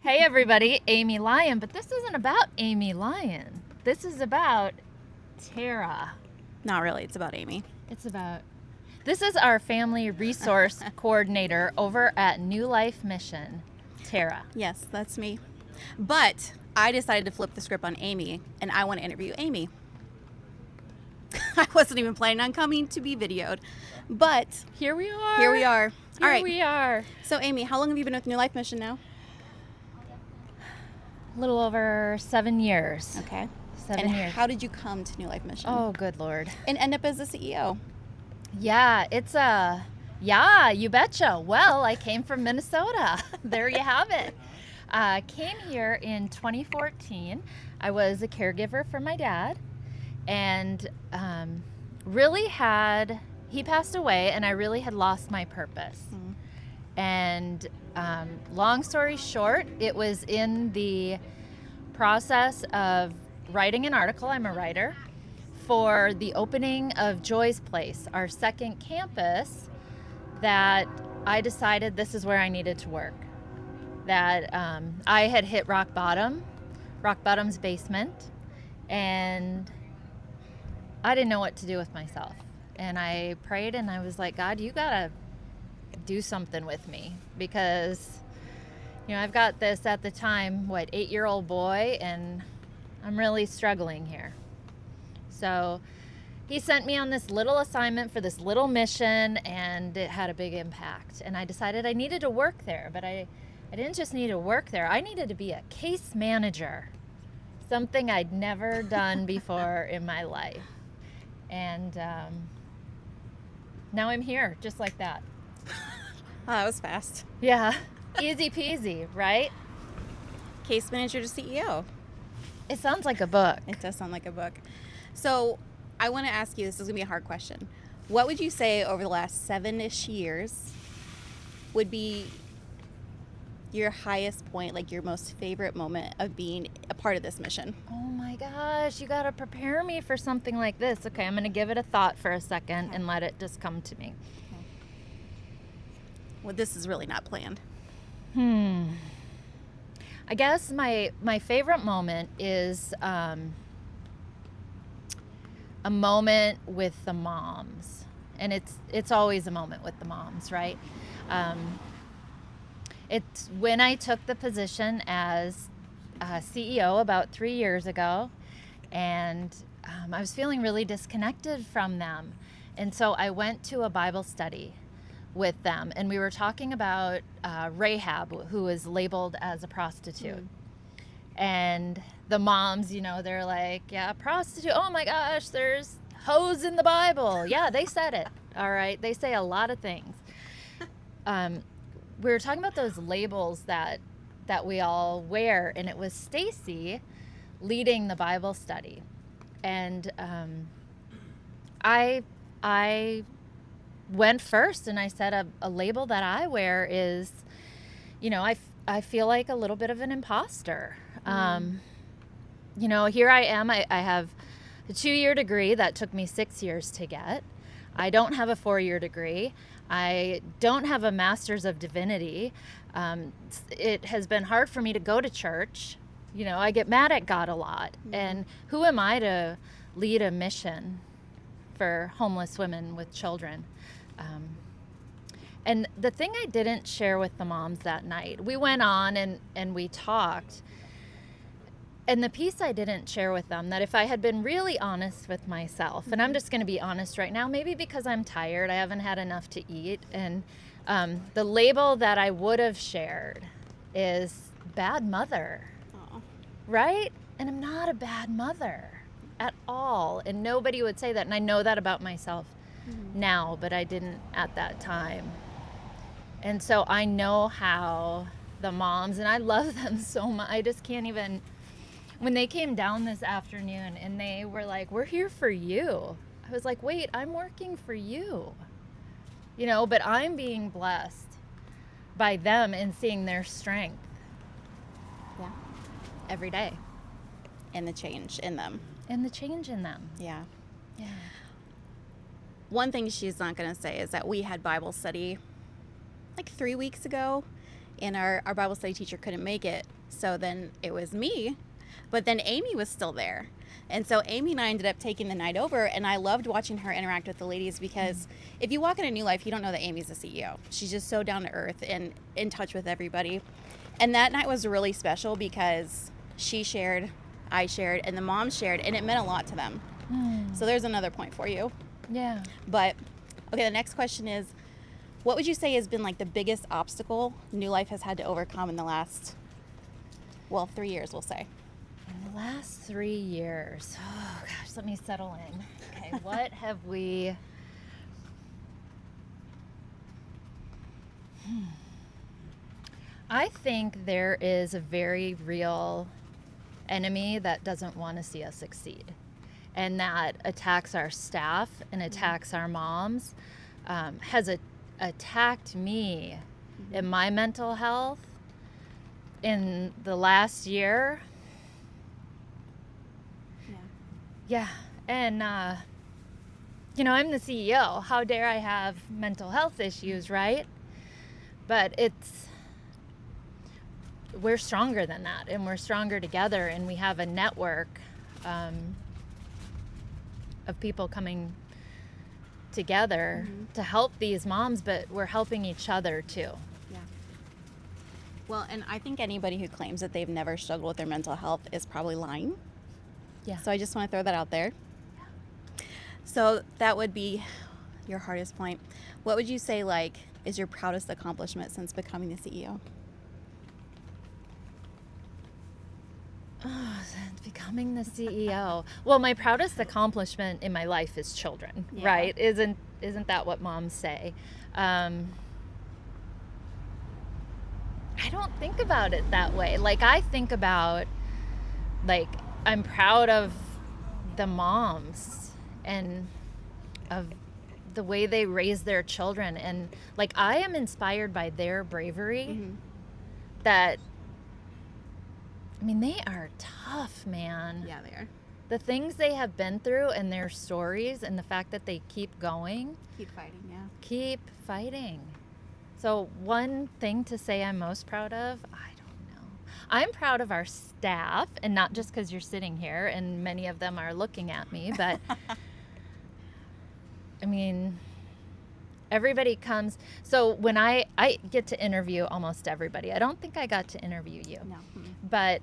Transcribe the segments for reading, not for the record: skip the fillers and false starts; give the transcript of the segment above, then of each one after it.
Hey everybody, Amy Lyon, but this isn't about Amy Lyon. This is about Tara. Not really, it's about Amy. This is our family resource coordinator over at New Life Mission, Tara. Yes, that's me. But I decided to flip the script on Amy, and I want to interview Amy. I wasn't even planning on coming to be videoed, but Here we are. All right. We are. So Amy, how long have you been with New Life Mission now? A little over 7 years. Okay. 7 years. How did you come to New Life Mission? Oh, good Lord. And end up as the CEO? Yeah, you betcha. Well, I came from Minnesota. There you have it. Came here in 2014. I was a caregiver for my dad, and he passed away, and I really had lost my purpose. And long story short, it was in the process of writing an article. I'm a writer. For the opening of Joy's Place, our second campus, that I decided this is where I needed to work. That I had hit rock bottom's basement, and I didn't know what to do with myself. And I prayed and I was like, God, you gotta do something with me, because I've got this, at the time, 8-year-old boy, and I'm really struggling here. So he sent me on this little assignment for this little mission, and it had a big impact. And I decided I needed to work there, but I didn't just need to work there. I needed to be a case manager, something I'd never done before in my life. And now I'm here, just like that. Oh, that was fast. Yeah, easy peasy, right? Case manager to CEO. It sounds like a book. It does sound like a book. So I want to ask you, this is going to be a hard question. What would you say over the last 7-ish years would be your highest point, like your most favorite moment of being a part of this mission? Oh my gosh, you gotta prepare me for something like this. Okay, I'm gonna give it a thought for a second and let it just come to me. Okay. Well, this is really not planned. I guess my favorite moment is a moment with the moms, and it's always a moment with the moms, right? It's when I took the position as CEO about 3 years ago, and I was feeling really disconnected from them, and so I went to a Bible study with them, and we were talking about Rahab, who was labeled as a prostitute. And the moms, they're like, yeah, prostitute, oh my gosh, there's hoes in the Bible. Yeah, they said it. All right, they say a lot of things. We were talking about those labels that we all wear, and it was Stacy leading the Bible study. And I went first, and I said a label that I wear is, I feel like a little bit of an imposter. Here I am. I have a 2-year degree that took me 6 years to get. I don't have a 4-year degree. I don't have a master's of divinity. It has been hard for me to go to church. I get mad at God a lot. And who am I to lead a mission for homeless women with children? And the thing I didn't share with the moms that night, we went on and we talked. And the piece I didn't share with them, that if I had been really honest with myself, and I'm just going to be honest right now, maybe because I'm tired, I haven't had enough to eat, and the label that I would have shared is bad mother. Aww. Right? And I'm not a bad mother at all, and nobody would say that, and I know that about myself now, but I didn't at that time. And so I know how the moms, and I love them so much, I just can't even... When they came down this afternoon and they were like, we're here for you. I was like, wait, I'm working for you. But I'm being blessed by them and seeing their strength. Yeah. Every day. And the change in them. Yeah. One thing she's not going to say is that we had Bible study like 3 weeks ago, and our Bible study teacher couldn't make it. So then it was me, but then Amy was still there. And so Amy and I ended up taking the night over, and I loved watching her interact with the ladies because if you walk in a New Life, you don't know that Amy's the CEO. She's just so down to earth and in touch with everybody. And that night was really special because she shared, I shared, and the moms shared, and it meant a lot to them. So there's another point for you. Yeah. But, okay, the next question is, what would you say has been like the biggest obstacle New Life has had to overcome in the last, 3 years, we'll say? In the last 3 years, oh gosh, let me settle in. Okay, what have we... I think there is a very real enemy that doesn't want to see us succeed, and that attacks our staff and attacks our moms, has attacked me in my mental health in the last year. Yeah. And, I'm the CEO. How dare I have mental health issues, right? But we're stronger than that, and we're stronger together, and we have a network of people coming together to help these moms, but we're helping each other too. Yeah. Well, and I think anybody who claims that they've never struggled with their mental health is probably lying. Yeah. So I just want to throw that out there. So that would be your hardest point. What would you say, like, is your proudest accomplishment since becoming the CEO? Oh, since becoming the CEO. Well, my proudest accomplishment in my life is children, right? Isn't that what moms say? I don't think about it that way. Like, I think about, like, I'm proud of the moms and of the way they raise their children. And, like, I am inspired by their bravery that, I mean, they are tough, man. Yeah, they are. The things they have been through and their stories and the fact that they keep going. Keep fighting, yeah. Keep fighting. So one thing to say I'm most proud of, I don't know. I'm proud of our staff, and not just because you're sitting here and many of them are looking at me, but I mean, everybody comes. So when I get to interview almost everybody. I don't think I got to interview you. No. But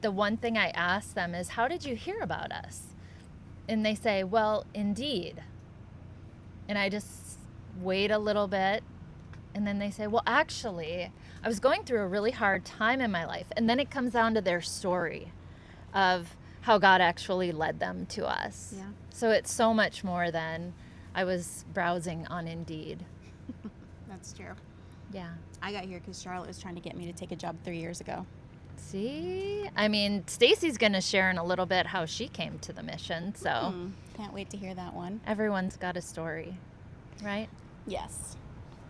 the one thing I ask them is, how did you hear about us? And they say, well, Indeed. And I just wait a little bit. And then they say, well, actually, I was going through a really hard time in my life. And then it comes down to their story of how God actually led them to us. Yeah. So it's so much more than I was browsing on Indeed. That's true. Yeah. I got here because Charlotte was trying to get me to take a job 3 years ago. See? I mean, Stacy's going to share in a little bit how she came to the mission. So Can't wait to hear that one. everyone's got a story, right? Yes.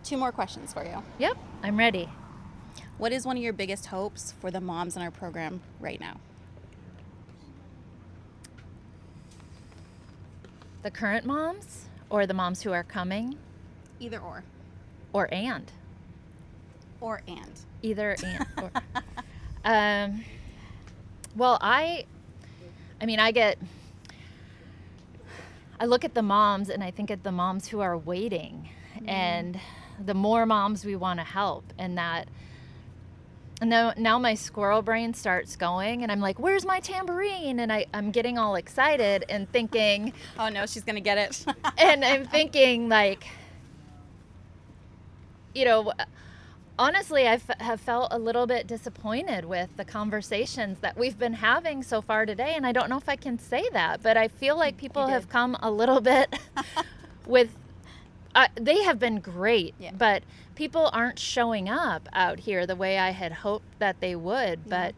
2 more questions for you. Yep, I'm ready. What is one of your biggest hopes for the moms in our program right now? The current moms or the moms who are coming? Either or. Or and? Or and. Either and. Or. Well, I look at the moms and I think at the moms who are waiting, and the more moms we want to help, and now my squirrel brain starts going, and I'm like, where's my tambourine? And I'm getting all excited and thinking, Oh no, she's gonna get it. and I'm thinking, like, honestly, I have felt a little bit disappointed with the conversations that we've been having so far today. And I don't know if I can say that, but I feel like people have come a little bit with, they have been great, but people aren't showing up out here the way I had hoped that they would. Yeah. But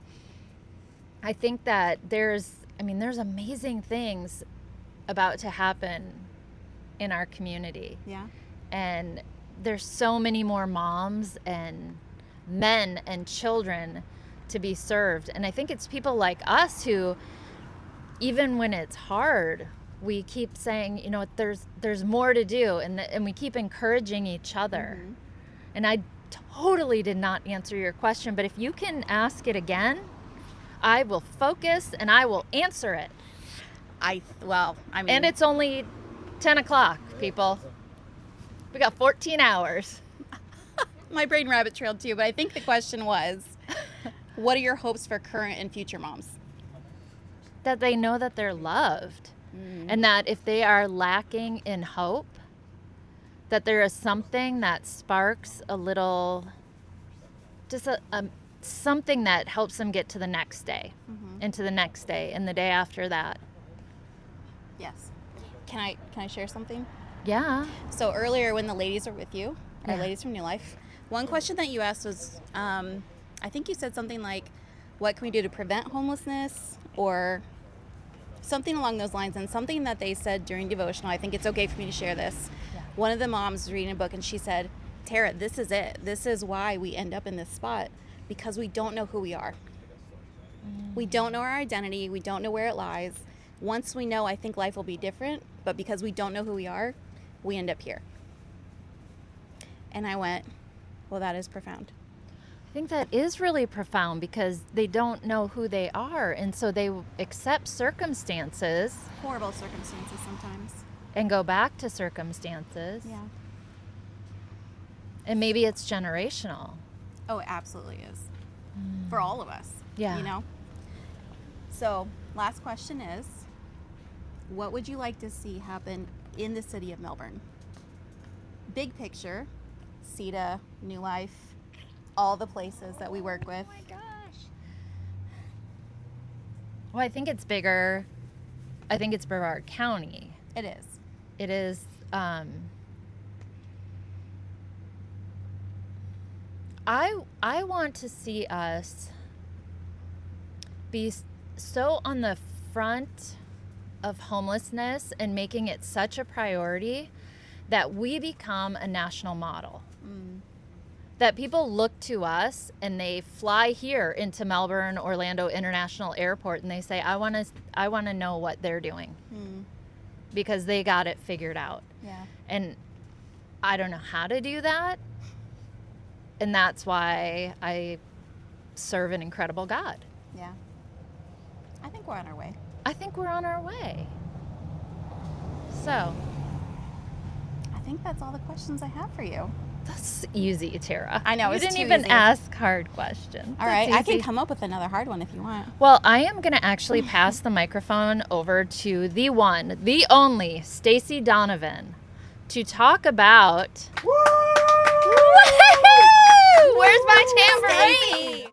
I think that there's amazing things about to happen in our community. Yeah. And there's so many more moms and men and children to be served. And I think it's people like us who, even when it's hard, we keep saying, there's more to do, and we keep encouraging each other. And totally did not answer your question, but if you can ask it again, I will focus and I will answer it. I mean. And it's only 10 o'clock, people. We got 14 hours. My brain rabbit trailed too, but I think the question was, what are your hopes for current and future moms? That they know that they're loved. And that if they are lacking in hope, that there is something that sparks a little, just something that helps them get to the next day, and to the next day, and the day after that. Yes. Can I share something? Yeah. So earlier when the ladies were with you, our ladies from New Life, one question that you asked was, I think you said something like, what can we do to prevent homelessness, or something along those lines. And something that they said during devotional, I think it's okay for me to share this. Yeah. One of the moms was reading a book and she said, Tara, this is it. This is why we end up in this spot, because we don't know who we are. We don't know our identity. We don't know where it lies. Once we know, I think life will be different, but because we don't know who we are, we end up here. And I went, well, that is profound. I think that is really profound, because they don't know who they are, and so they accept circumstances. Horrible circumstances sometimes. And go back to circumstances. Yeah. And maybe it's generational. Oh, it absolutely is. For all of us. Yeah. You know? So, last question is, what would you like to see happen in the city of Melbourne? Big picture, CETA, New Life, all the places that we work with. Oh my gosh. Well, I think it's bigger. I think it's Brevard County. It is. It is. I want to see us be so on the front of homelessness and making it such a priority that we become a national model. That people look to us and they fly here into Melbourne, Orlando International Airport, and they say, I want to know what they're doing, because they got it figured out. Yeah. And I don't know how to do that. And that's why I serve an incredible God. Yeah. I think we're on our way. I think we're on our way. So. I think that's all the questions I have for you. That's easy, Tara. I know, you it's didn't too even easy. ask hard questions. All right, That's I can easy. come up with another hard one if you want. Well, I am going to actually pass the microphone over to the one, the only, Stacey Donovan, to talk about... Woo! Where's my tambourine? Stacey.